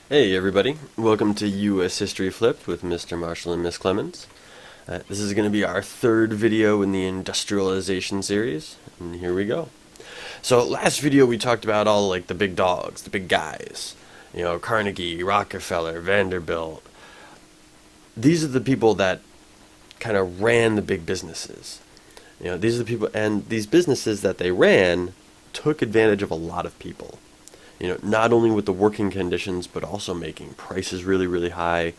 Hey everybody, welcome to U.S. History Flipped with Mr. Marshall and Miss Clemens. This is going to be our third video in the Industrialization series, and here we go. So last video we talked about all like the big dogs, the big guys, Carnegie, Rockefeller, Vanderbilt. These are the people that kind of ran the big businesses. These are the people, and these businesses that they ran took advantage of a lot of people. Not only with the working conditions, but also making prices really, really high.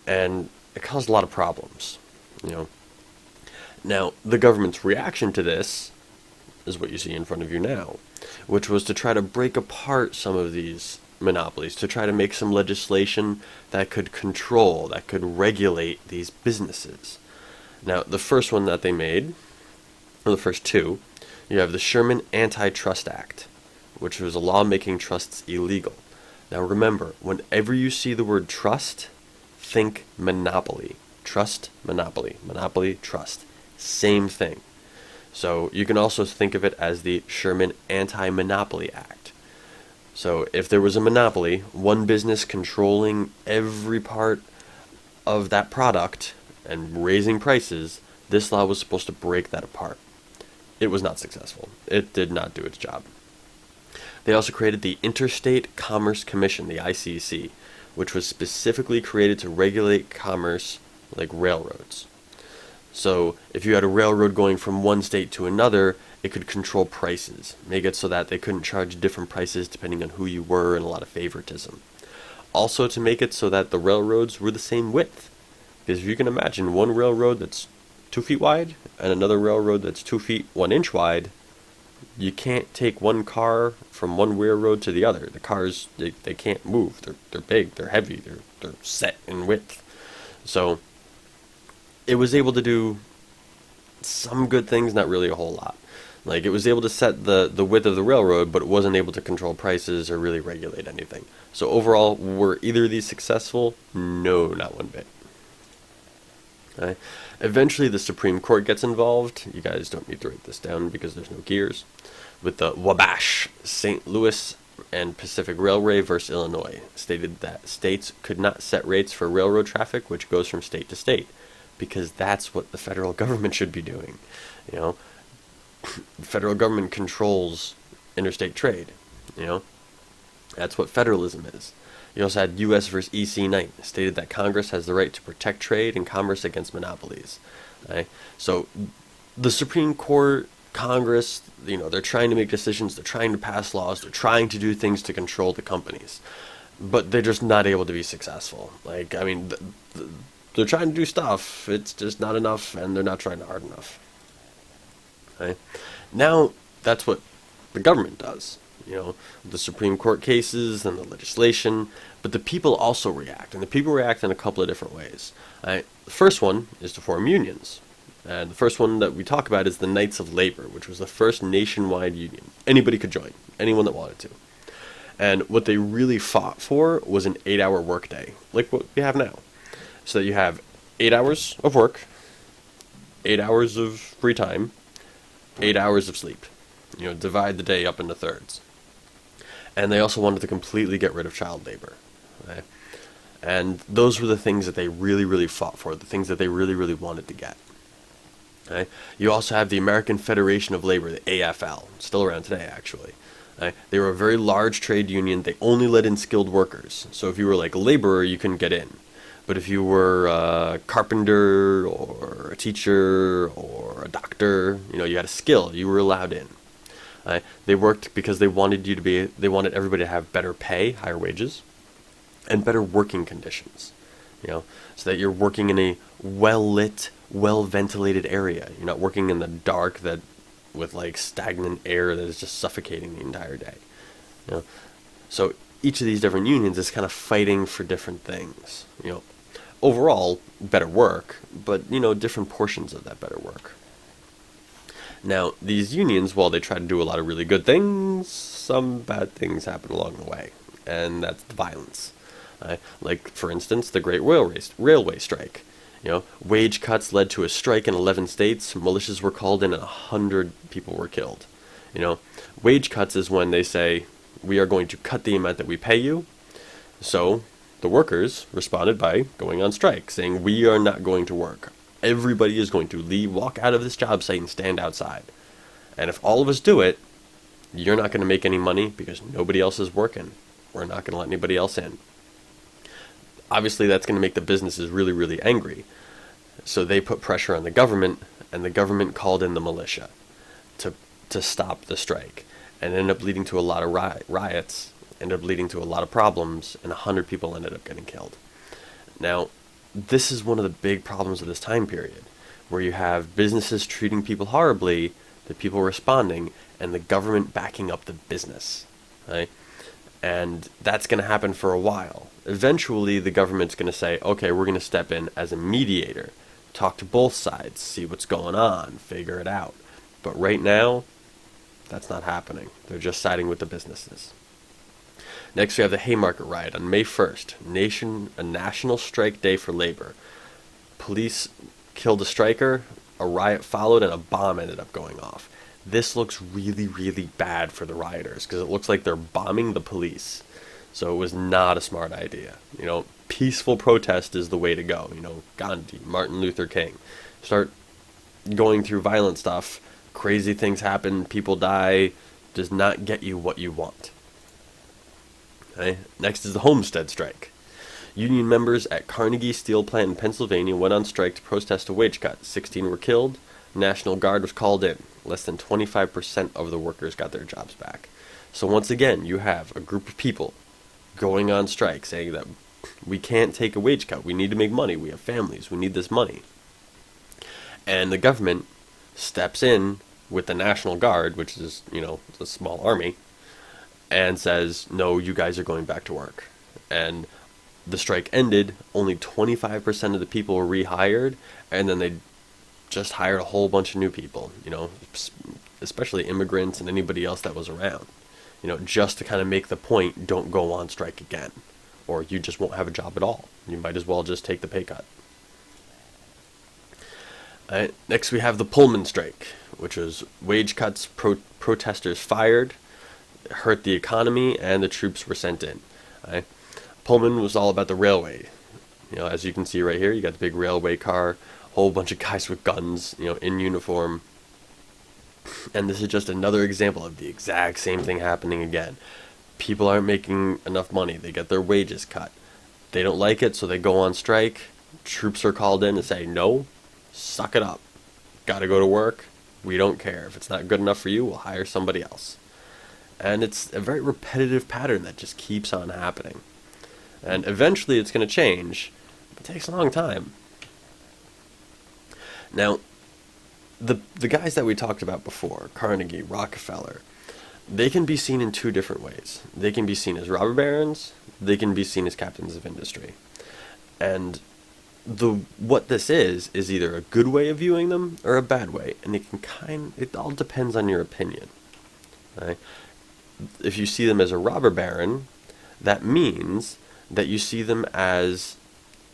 And it caused a lot of problems. Now, the government's reaction to this is what you see in front of you now, which was to try to break apart some of these monopolies, to try to make some legislation that could control, that could regulate these businesses. Now, the first one that they made, or the first two, you have the Sherman Antitrust Act, which was a law making trusts illegal. Now remember, whenever you see the word trust, think monopoly. Trust, monopoly. Monopoly, trust. Same thing. So you can also think of it as the Sherman Anti-Monopoly Act. So if there was a monopoly, one business controlling every part of that product and raising prices, this law was supposed to break that apart. It was not successful. It did not do its job. They also created the Interstate Commerce Commission, the ICC, which was specifically created to regulate commerce like railroads. So if you had a railroad going from one state to another, it could control prices, make it so that they couldn't charge different prices depending on who you were, and a lot of favoritism. Also to make it so that the railroads were the same width. Because if you can imagine one railroad that's 2 feet wide and another railroad that's 2 feet 1 inch wide, you can't take one car from one railroad to the other. The cars, they can't move. They're big, they're heavy, they're set in width. So it was able to do some good things, not really a whole lot. Like, it was able to set the width of the railroad, but it wasn't able to control prices or really regulate anything. So overall, were either of these successful? No, not one bit. Okay. Eventually, the Supreme Court gets involved. You guys don't need to write this down because there's no gears. With the Wabash, St. Louis and Pacific Railway versus Illinois, stated that states could not set rates for railroad traffic, which goes from state to state, because that's what the federal government should be doing. The federal government controls interstate trade. That's what federalism is. You also had U.S. versus E.C. Knight, stated that Congress has the right to protect trade and commerce against monopolies. Okay? So the Supreme Court, Congress, they're trying to make decisions, they're trying to pass laws, they're trying to do things to control the companies. But they're just not able to be successful. They're trying to do stuff, it's just not enough, and they're not trying hard enough. Okay? Now, that's what the government does. The Supreme Court cases and the legislation, but the people also react, and the people react in a couple of different ways. The first one is to form unions, and the first one that we talk about is the Knights of Labor, which was the first nationwide union. Anybody could join, anyone that wanted to. And what they really fought for was an 8-hour workday, like what we have now. So that you have 8 hours of work, 8 hours of free time, 8 hours of sleep. Divide the day up into thirds. And they also wanted to completely get rid of child labor. Okay? And those were the things that they really, really fought for, the things that they really, really wanted to get. Okay? You also have the American Federation of Labor, the AFL, still around today, actually. Okay? They were a very large trade union. They only let in skilled workers. So if you were like a laborer, you couldn't get in. But if you were a carpenter or a teacher or a doctor, you had a skill, you were allowed in. They worked because they wanted everybody to have better pay, higher wages, and better working conditions. So that you're working in a well-lit, well-ventilated area. You're not working in the dark with like stagnant air that is just suffocating the entire day. So each of these different unions is kind of fighting for different things. Overall, better work, but different portions of that better work. Now, these unions, while they try to do a lot of really good things, some bad things happen along the way, and that's the violence. Like, for instance, the Great Railway Strike. Wage cuts led to a strike in 11 states. Militias were called in and 100 people were killed. Wage cuts is when they say, we are going to cut the amount that we pay you, So the workers responded by going on strike, saying, we are not going to work. Everybody is going to leave, walk out of this job site and stand outside. And if all of us do it, you're not going to make any money because nobody else is working. We're not going to let anybody else in. Obviously, that's going to make the businesses really, really angry. So they put pressure on the government, and the government called in the militia to stop the strike. And it ended up leading to a lot of riots, ended up leading to a lot of problems, and 100 people ended up getting killed. Now, this is one of the big problems of this time period, where you have businesses treating people horribly, the people responding, and the government backing up the business, right? And that's going to happen for a while. Eventually, the government's going to say, okay, we're going to step in as a mediator, talk to both sides, see what's going on, figure it out. But right now, that's not happening. They're just siding with the businesses. Next, we have the Haymarket riot on May 1st, a national strike day for labor. Police killed a striker, a riot followed, and a bomb ended up going off. This looks really, really bad for the rioters because it looks like they're bombing the police. So it was not a smart idea. Peaceful protest is the way to go. Gandhi, Martin Luther King. Start going through violent stuff. Crazy things happen. People die. Does not get you what you want. Okay? Next is the Homestead Strike. Union members at Carnegie Steel Plant in Pennsylvania went on strike to protest a wage cut. 16 were killed. National Guard was called in. Less than 25% of the workers got their jobs back. So once again, you have a group of people going on strike saying that we can't take a wage cut. We need to make money. We have families. We need this money. And the government steps in with the National Guard, which is, a small army, and says, no, you guys are going back to work. And the strike ended. Only 25% of the people were rehired, and then they just hired a whole bunch of new people, especially immigrants and anybody else that was around, just to kind of make the point, don't go on strike again, or you just won't have a job at all. You might as well just take the pay cut. Next, we have the Pullman Strike, which was wage cuts, protesters fired, hurt the economy, and the troops were sent in. Pullman was all about the railway. As you can see right here, you got the big railway car, whole bunch of guys with guns, in uniform. And this is just another example of the exact same thing happening again. People aren't making enough money. They get their wages cut. They don't like it, so they go on strike. Troops are called in and say, no, suck it up. Gotta go to work. We don't care. If it's not good enough for you, we'll hire somebody else. And it's a very repetitive pattern that just keeps on happening. And eventually it's going to change. It takes a long time. Now, the guys that we talked about before, Carnegie, Rockefeller, they can be seen in two different ways. They can be seen as robber barons. They can be seen as captains of industry. And what this is either a good way of viewing them or a bad way, and it all depends on your opinion. Right? If you see them as a robber baron, that means that you see them as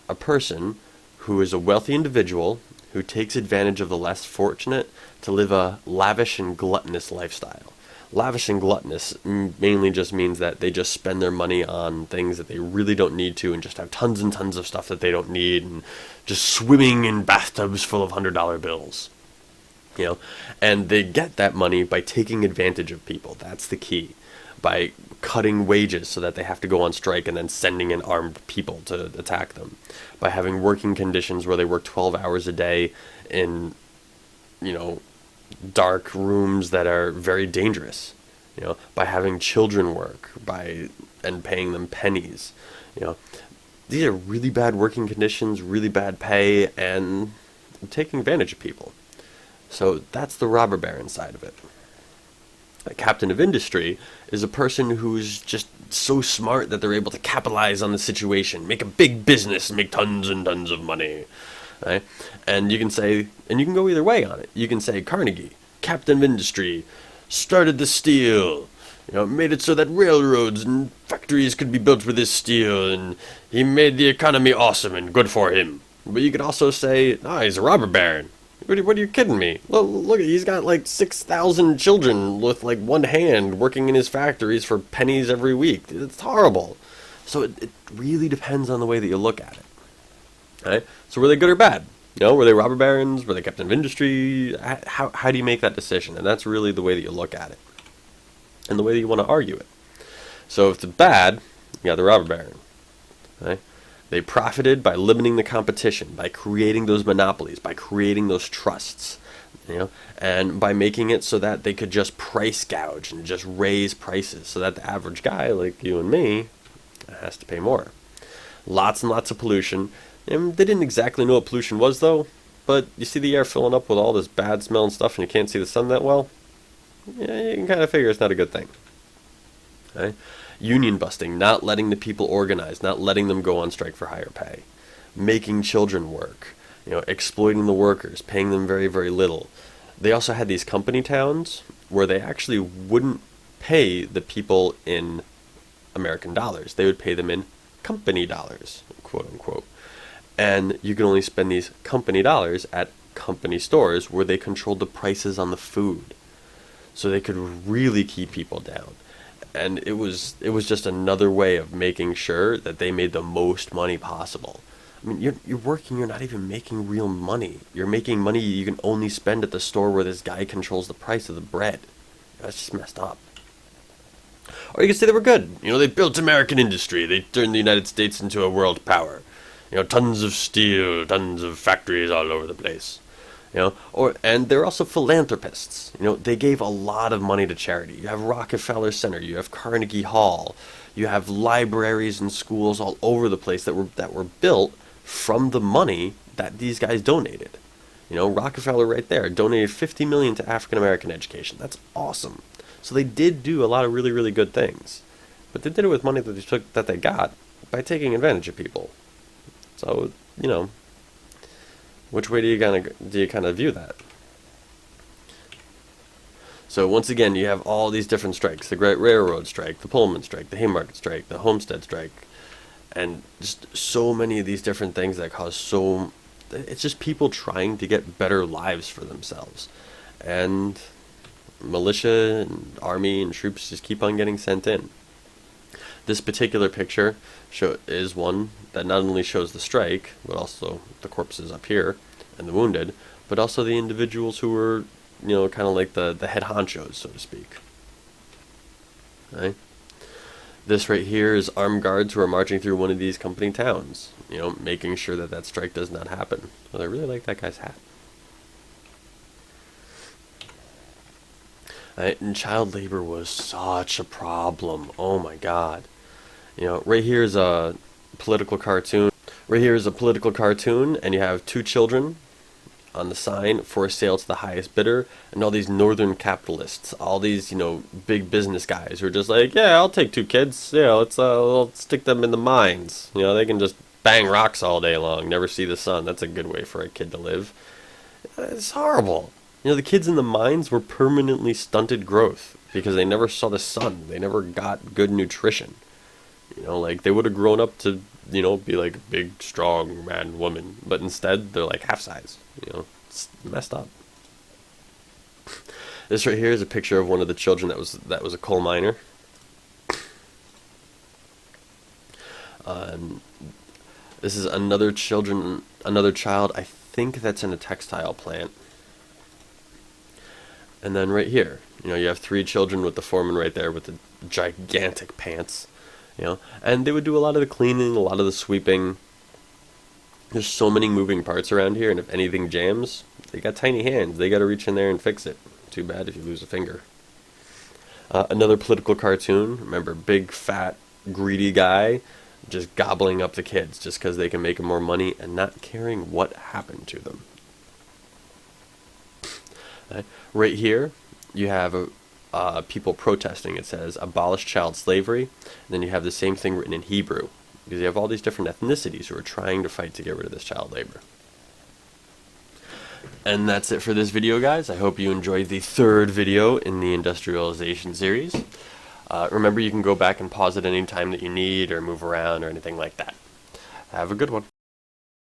a person who is a wealthy individual who takes advantage of the less fortunate to live a lavish and gluttonous lifestyle. Lavish and gluttonous mainly just means that they just spend their money on things that they really don't need to and just have tons and tons of stuff that they don't need and just swimming in bathtubs full of $100 bills. And they get that money by taking advantage of people. That's the key. By cutting wages so that they have to go on strike and then sending in armed people to attack them. By having working conditions where they work 12 hours a day in, dark rooms that are very dangerous. By having children work, and paying them pennies. These are really bad working conditions, really bad pay, and taking advantage of people. So that's the robber baron side of it. A captain of industry is a person who's just so smart that they're able to capitalize on the situation, make a big business, and make tons and tons of money. Right? And you can go either way on it. You can say Carnegie, captain of industry, started the steel, made it so that railroads and factories could be built with this steel, and he made the economy awesome and good for him. But you could also say, he's a robber baron. What are you kidding me? Well, look, he's got like 6,000 children with like one hand working in his factories for pennies every week. It's horrible. So it really depends on the way that you look at it. Right? So were they good or bad? Were they robber barons? Were they captain of industry? How do you make that decision? And that's really the way that you look at it, and the way that you want to argue it. So if it's bad, you got the robber baron. Right? They profited by limiting the competition, by creating those monopolies, by creating those trusts, and by making it so that they could just price gouge and just raise prices so that the average guy like you and me has to pay more. Lots and lots of pollution. And they didn't exactly know what pollution was, though. But you see the air filling up with all this bad smell and stuff, and you can't see the sun that well? Yeah, you can kind of figure it's not a good thing. Okay? Union busting, not letting the people organize, not letting them go on strike for higher pay. Making children work, exploiting the workers, paying them very, very little. They also had these company towns where they actually wouldn't pay the people in American dollars. They would pay them in company dollars, quote unquote. And you can only spend these company dollars at company stores where they controlled the prices on the food. So they could really keep people down. And it was just another way of making sure that they made the most money possible. I mean, you're working, you're not even making real money. You're making money you can only spend at the store where this guy controls the price of the bread. That's just messed up. Or you could say they were good. They built American industry. They turned the United States into a world power. Tons of steel, tons of factories all over the place. And they're also philanthropists. They gave a lot of money to charity. You have Rockefeller Center, you have Carnegie Hall, you have libraries and schools all over the place that were built from the money that these guys donated. Rockefeller right there donated $50 million to African American education. That's awesome. So they did do a lot of really, really good things, but they did it with money that they got by taking advantage of people. So which way do you kind of view that? So once again, you have all these different strikes: the Great Railroad Strike, the Pullman Strike, the Haymarket Strike, the Homestead Strike, and just so many of these different things that cause it's just people trying to get better lives for themselves, and militia and army and troops just keep on getting sent in. This particular picture is one that not only shows the strike, but also the corpses up here and the wounded, but also the individuals who were, kind of like the head honchos, so to speak. Right? This right here is armed guards who are marching through one of these company towns, making sure that strike does not happen. Well, I really like that guy's hat. And child labor was such a problem. Oh my God. Right here is a political cartoon. Right here is a political cartoon, and you have two children on the sign for sale to the highest bidder, and all these northern capitalists, all these, big business guys who are just like, yeah, I'll take two kids. Let's stick them in the mines. They can just bang rocks all day long, never see the sun. That's a good way for a kid to live. It's horrible. The kids in the mines were permanently stunted growth because they never saw the sun. They never got good nutrition. They would have grown up to, be like a big, strong man, woman. But instead, they're like half size. It's messed up. This right here is a picture of one of the children that was a coal miner. This is another child, I think that's in a textile plant. And then right here, you have three children with the foreman right there with the gigantic pants, and they would do a lot of the cleaning, a lot of the sweeping. There's so many moving parts around here, and if anything jams, they got tiny hands. They got to reach in there and fix it. Too bad if you lose a finger. Another political cartoon. Remember, big, fat, greedy guy just gobbling up the kids just because they can make more money and not caring what happened to them. Right here, you have people protesting. It says, abolish child slavery. And then you have the same thing written in Hebrew, because you have all these different ethnicities who are trying to fight to get rid of this child labor. And that's it for this video, guys. I hope you enjoyed the third video in the industrialization series. Remember, you can go back and pause it any time that you need or move around or anything like that. Have a good one.